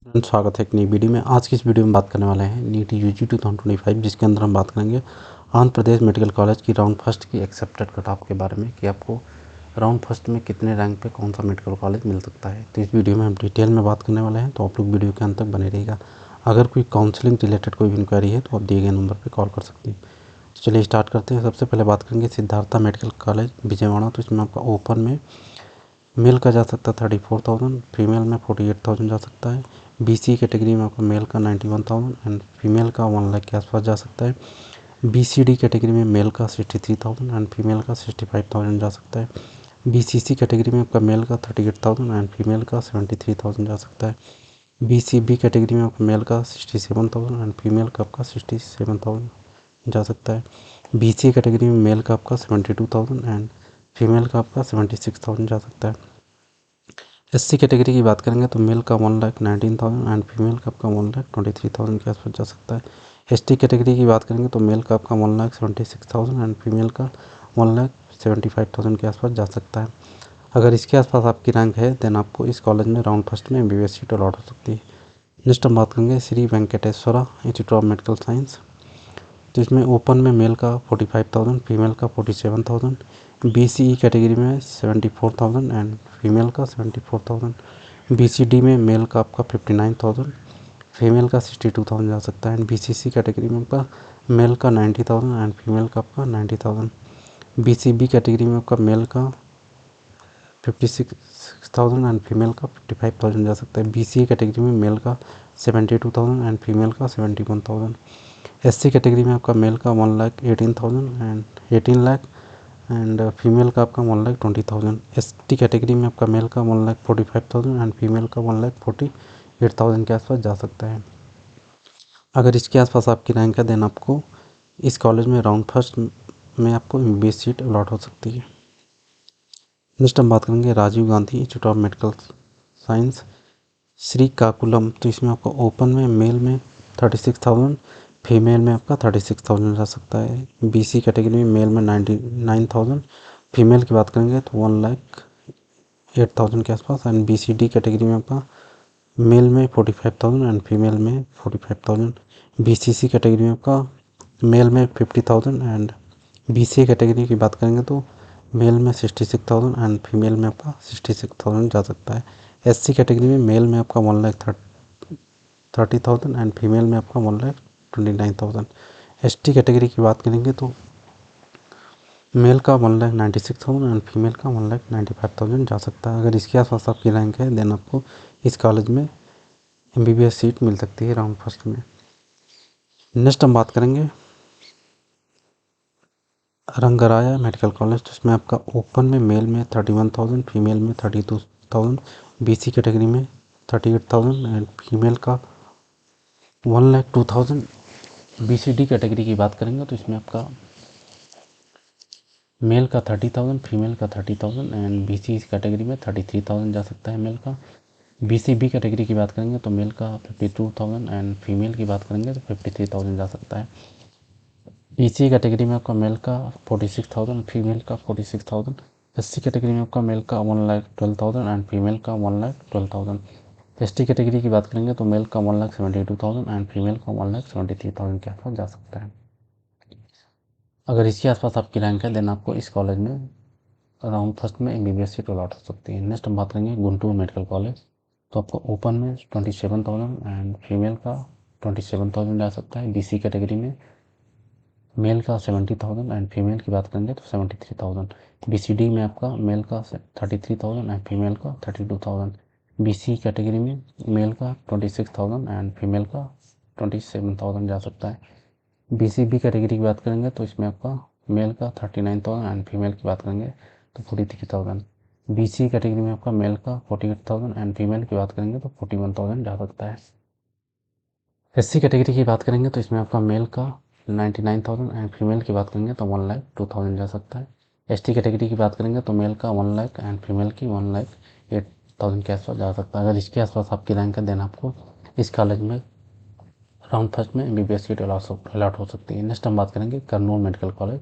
स्वागत है एक नई वीडियो में। आज की इस वीडियो में बात करने वाले हैं नीट यूजी 2025, जिसके अंदर हम बात करेंगे आंध्र प्रदेश मेडिकल कॉलेज की राउंड फर्स्ट की एक्सेप्टेड कट ऑफ के बारे में कि आपको राउंड फर्स्ट में कितने रैंक पे कौन सा मेडिकल कॉलेज मिल सकता है। तो इस वीडियो में हम डिटेल में बात करने वाले हैं, तो आप लोग वीडियो के अंत तक बने रहिएगा। अगर कोई काउंसलिंग रिलेटेड कोई इंक्वायरी है तो आप दिए गए नंबर पर कॉल कर सकते हैं। तो चलिए स्टार्ट करते हैं। सबसे पहले बात करेंगे सिद्धार्था मेडिकल कॉलेज विजयवाड़ा। तो इसमें आपका ओपन में मेल का जा सकता है 34,000, फीमेल में 48,000 जा सकता है। बीसी कैटेगरी में आपका मेल का 91,000 एंड फीमेल का 1 लाख के आसपास जा सकता है। बीसीडी कैटेगरी में मेल का 63,000 एंड फीमेल का 65,000 जा सकता है। बीसीसी कैटेगरी में आपका मेल का 38,000 एंड फीमेल का 73,000 जा सकता है। बीसीबी कैटेगरी में आपका मेल का 67,000 एंड फीमेल का आपका 67,000 जा सकता है। बीसी कैटेगरी में मेल का आपका 72,000 एंड फीमेल का आपका 76,000 जा सकता है। एससी कैटेगरी की बात करेंगे तो मेल का 1,19,000 एंड फीमेल का आपका 1,23,000 के आसपास जा सकता है। एसटी कैटेगरी की बात करेंगे तो मेल का आपका 1,76,000 एंड फीमेल का 1,75,000 के आसपास जा सकता है। अगर इसके आसपास आपकी रैंक है देन आपको इस कॉलेज में राउंड फर्स्ट में एमबीबीएस सीट अलॉट हो सकती है। नेक्स्ट हम बात करेंगे Shri Venkateswara institute of medical science. तो इसमें ओपन में मेल का 45,000, फीमेल का 47,000, बीसीई कैटेगरी में 74,000 एंड फीमेल का 74,000। बीसीडी में मेल का आपका 59,000, फीमेल का 62,000 जा सकता है। एंड बीसीसी कैटेगरी में आपका मेल का 90,000 एंड फीमेल का आपका 90,000। बीसीबी कैटेगरी में आपका मेल का 56,000 एंड फीमेल का 55,000 जा सकता है। बीसीए कैटेगरी में मेल का 72,000 एंड फीमेल का 71,000। एससी कैटेगरी में आपका मेल का 1,18,000 एंड 18 लाख एंड फीमेल का आपका 1,20,000। एसटी कैटेगरी में आपका मेल का 1,45,000 एंड फीमेल का 1,48,000 के आसपास जा सकता है। अगर इसके आसपास आपकी रैंक है देन आपको इस कॉलेज में राउंड फर्स्ट में आपको एमबीबीएस सीट अलॉट हो सकती है। नेक्स्ट हम बात करेंगे Rajiv Gandhi institute of medical science Srikakulam. तो इसमें आपका ओपन में मेल में 36,000, फीमेल में आपका 36,000 जा सकता है। बीसी कैटेगरी में मेल में 99,000, फीमेल की बात करेंगे तो 1,08,000 के आसपास। एंड बीसीडी कैटेगरी में आपका मेल में 45,000 एंड फीमेल में 45,000। बीसीसी कैटेगरी में आपका मेल में 50,000 एंड बीसीए कैटेगरी की बात करेंगे तो मेल में 66,000 एंड फीमेल में आपका 66,000 जा सकता है। एससी कैटेगरी में मेल में आपका 1,30,000 एंड फीमेल में आपका 1,29,000। एसटी कैटेगरी की बात करेंगे तो मेल का 1,96,000 एंड फीमेल का 1,95,000 जा सकता है। अगर इसके आसपास आपकी रैंक है देन आपको इस कॉलेज में एमबीबीएस सीट मिल सकती है राउंड फर्स्ट में। नेक्स्ट हम बात करेंगे रंगराया मेडिकल कॉलेज। तो इसमें आपका ओपन में मेल में 31,000, फीमेल में 32,000, बीसी कैटेगरी में 38,000 एंड फीमेल का 1,02,000। बीसीडी कैटेगरी की बात करेंगे तो इसमें आपका मेल का 30,000, फीमेल का 30,000 एंड बीसी कैटेगरी में 33,000 जा सकता है मेल का। बीसीबी कैटेगरी की बात करेंगे तो मेल का 52,000 एंड फीमेल की बात करेंगे तो 53,000 जा सकता है। बीसी कैटेगरी में आपका मेल का 46,000, फीमेल का 46,000। एससी कैटेगरी में आपका मेल का 1,12,000 एंड फीमेल का 1,12,000। एसटी कैटेगरी की बात करेंगे तो मेल का 1,72,000 एंड फीमेल का 1,73,000 के आसपास जा सकता है। अगर इसके आसपास आपकी रैंक है देन आपको इस कॉलेज में राउंड फर्स्ट में एमबीबीएस सीट अलॉट हो सकती है। नेक्स्ट हम बात करेंगे गुंटूर मेडिकल कॉलेज। तो आपको ओपन में 27,000 एंड फीमेल का 27,000 जा सकता है। बीसी कैटेगरी में मेल का 70,000 एंड फीमेल की बात करेंगे तो 73,000। बीसीडी में आपका मेल का 33,000 एंड फीमेल का 32,000। बीसी कैटेगरी में मेल का 26,000 एंड फीमेल का 27,000 जा सकता है। बीसीबी कैटेगरी की बात करेंगे तो इसमें आपका मेल का 39,000 एंड फीमेल की बात करेंगे तो 43,000। बीसी कैटेगरी में आपका मेल का 48,000 एंड फीमेल की बात करेंगे तो 41,000 जा सकता है। एससी कैटेगरी की बात करेंगे तो इसमें आपका मेल का 99,000 एंड फीमेल की बात करेंगे तो 1,02,000 जा सकता है। एसटी कैटेगरी की बात करेंगे तो मेल का 1 लाख एंड फीमेल की 1,08,000 के आसपास जा सकता है। अगर इसके आसपास आपकी रैंक है देन आपको इस कॉलेज में राउंड फर्स्ट में एमबीबीएस सीट अलॉट हो सकती है। नेक्स्ट हम बात करेंगे कर्नूल मेडिकल कॉलेज।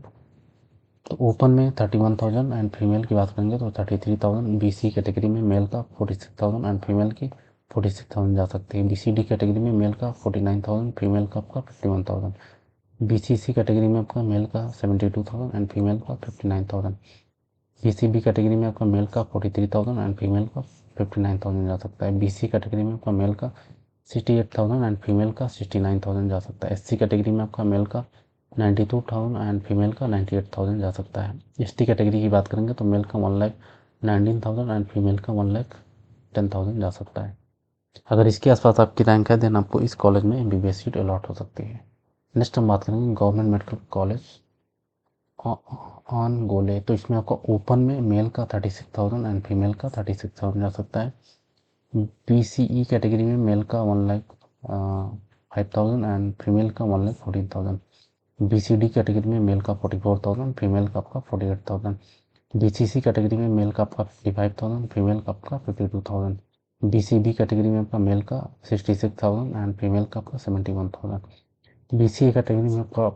तो ओपन में 31,000 एंड फीमेल की बात करेंगे तो 33,000। बीसी कैटेगरी में मेल का 46,000 एंड फीमेल की 46,000 जा सकती है। BCD कैटेगरी में मेल का 49,000, फीमेल का आपका 51,000। BCC कैटेगरी में आपका मेल का 72,000 एंड फीमेल का 59,000। BCB कैटेगरी में आपका मेल का 43,000 एंड फीमेल का 59,000 जा सकता है। BC कैटेगरी में आपका मेल का 68,000 एंड फीमेल का 69,000 जा सकता है। SC कैटेगरी में आपका मेल का 92,000 एंड फीमेल का 98,000 जा सकता है। ST कैटेगरी की बात करेंगे तो मेल का 1,19,000 एंड फीमेल का 1,10,000 जा सकता है। अगर इसके आसपास आपकी रैंक है देन आपको इस कॉलेज में MBBS सीट अलॉट हो सकती है। नेक्स्ट हम बात करेंगे गवर्नमेंट मेडिकल कॉलेज ऑन गोले। तो इसमें आपको ओपन में मेल का 36,000 एंड फीमेल का 36,000 जा सकता है। BCE कैटेगरी में मेल का 1,05,000 एंड फीमेल का 1,14,000। BCD कैटेगरी में मेल का 44,000, फीमेल का आपका 48,000। BCC कैटेगरी में मेल का आपका 55,000, फीमेल का आपका 52,000। BCB कैटेगरी में आपका मेल का 66,000 एंड फीमेल का आपका 71,000। BCA कैटेगरी में आपका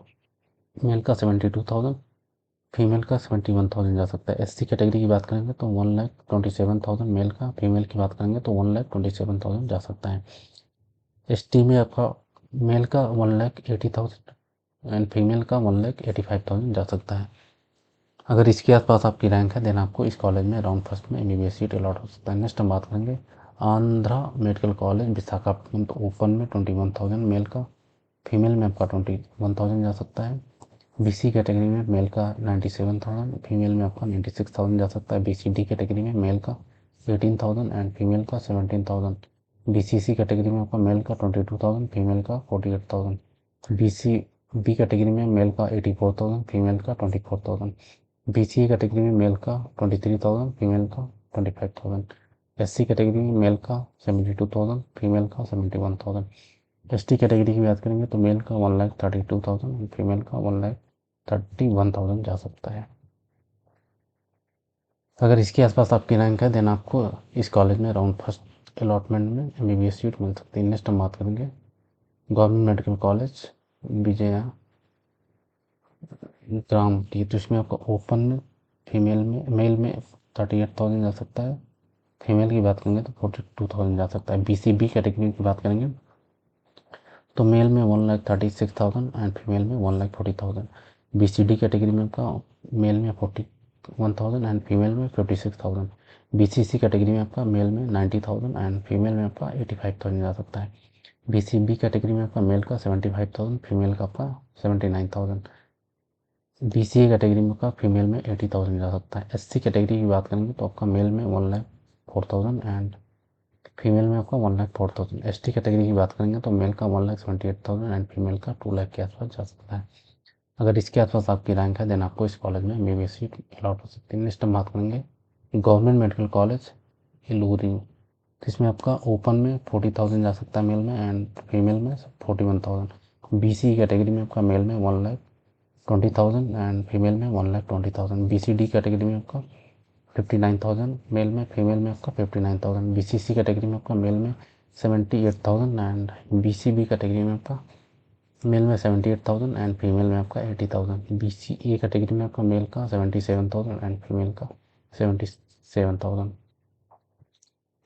मेल का 72,000, फीमेल का 71,000 जा सकता है। SC कैटेगरी की बात करेंगे तो 1,27,000 मेल का, फीमेल की बात करेंगे तो 1,27,000 जा सकता है। ST में आपका मेल का 1,80,000 एंड फीमेल का 1,85,000 जा सकता है। अगर इसके आसपास आपकी रैंक है देन आपको इस कॉलेज में राउंड फर्स्ट में MBBS सीट अलॉट हो सकता है। नेक्स्ट हम बात करेंगे आंध्रा मेडिकल कॉलेज विशाखापट्टनम। तो ओपन में 21,000 मेल का, फीमेल में आपका 21,000 जा सकता है। BC कैटेगरी में मेल का 97,000, फीमेल में आपका 96,000 जा सकता है। BCD कैटेगरी में मेल का 18,000 एंड फीमेल का 17,000। BCC कैटेगरी में आपका मेल का 22,000, फीमेल का 48,000। BCB कैटेगरी में मेल का 84,000, फीमेल का 24,000। BCA कैटेगरी में मेल का 23,000, फीमेल का 25,000। SC कैटेगरी में मेल का 72,000, फीमेल का 71,000। ST कैटेगरी की बात करेंगे तो मेल का 1,32,000, फीमेल का 1,31,000 जा सकता है। अगर इसके आसपास आपकी रैंक है देन आपको इस कॉलेज में राउंड फर्स्ट अलॉटमेंट में MBBS सीट मिल सकती है। नेक्स्ट हम बात करेंगे गवर्नमेंट मेडिकल कॉलेज विजया ग्राम टी। तो इसमें आपको ओपन में फीमेल में मेल में 38,000 जा सकता है, फीमेल की बात करेंगे तो 42,000 जा सकता है। BCB कैटेगरी की बात करेंगे तो मेल में 1,36,000 एंड फीमेल में 1,40,000। BCD कैटेगरी में आपका मेल में 41,000 एंड फीमेल में 56,000। BCC कैटेगरी में आपका मेल में 90,000 एंड फीमेल में आपका 85,000 जा सकता है। BCB कैटेगरी में आपका मेल का 75,000, फीमेल का आपका 79,000। BCA कैटेगरी में आपका फीमेल में 80,000 जा सकता है। SC कैटेगरी की बात करेंगे तो आपका मेल में 1,04,000 एंड फीमेल में आपका 1,04,000। ST कैटेगरी की बात करेंगे तो मेल का 1,78,000 एंड फीमेल का 2 लाख के आसपास जा सकता है। अगर इसके आसपास आपकी रैंक है देन आपको इस कॉलेज में MBBS सीट अलॉट हो सकती है। नेक्स्ट हम बात करेंगे गवर्नमेंट मेडिकल कॉलेज इलूरी। इसमें आपका ओपन में 40,000 जा सकता है मेल में एंड फीमेल में 41,000। BC कैटेगरी में आपका मेल में 1,20,000 एंड फीमेल में 1,20,000। BCD कैटेगरी में आपका 59,000 मेल में, फीमेल में आपका 59,000। BCC कैटेगरी में आपका मेल में 78,000 एंड BCB कैटेगरी में आपका मेल में 78,000 एंड फीमेल में आपका 80,000। BCA कैटेगरी में आपका मेल का 77,000 एंड फीमेल का 77,000।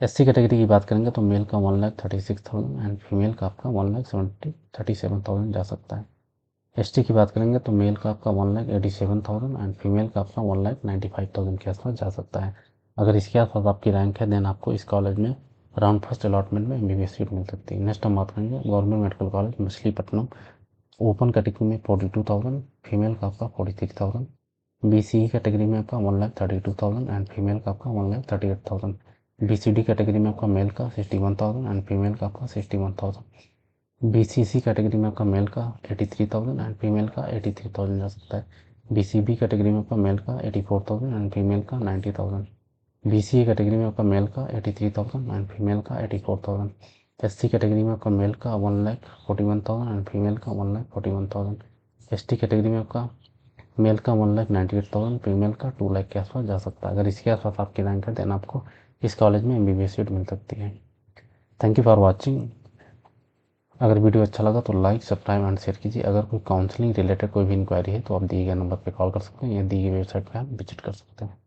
SC कैटेगरी की बात करेंगे तो मेल का 1,36,000 एंड फीमेल का आपका 1,37,000 जा सकता है। ST की बात करेंगे तो मेल का आपका 1,87,000 एंड फीमेल का आपका 1,95,000 के आसपास जा सकता है। अगर इसके आसपास आपकी रैंक है देन आपको इस कॉलेज में राउंड फर्स्ट अलॉटमेंट में MBBS सीट मिल सकती है। नेक्स्ट हम बात करेंगे government medical college Machilipatnam. Open category में 42,000, फीमेल का आपका 46,000। BCE कैटेगरी में आपका 1,32,000 एंड फीमेल का आपका 1,38,000। BCD कैटेगरी में आपका मेल का 61,000 एंड फीमेल का आपका 61,000। BCC कैटेगरी में आपका मेल का 83,000 एंड फीमेल का 83,000 जा सकता है। BCB कैटेगरी में आपका मेल का 84,000 एंड फीमेल का 90,000। BCA कैटेगरी में आपका मेल का 83,000 एंड फीमेल का 84,000। SC कैटेगरी में आपका मेल का 1,41,000 एंड फीमेल का 1,41,000। ST कैटेगरी में आपका मेल का 1,98,000, फीमेल का 2 लाख के आसपास जा सकता है। अगर इसके आसपास आपकी रैंक है देन आपको इस कॉलेज में MBBS सीट मिल सकती है। Thank you for watching. अगर वीडियो अच्छा लगा तो लाइक सब्सक्राइब एंड शेयर कीजिए। अगर कोई काउंसलिंग रिलेटेड कोई भी इंक्वायरी है तो आप दिए गए नंबर पर कॉल कर सकते हैं या दिए गए वेबसाइट पर आप विजिट कर सकते हैं।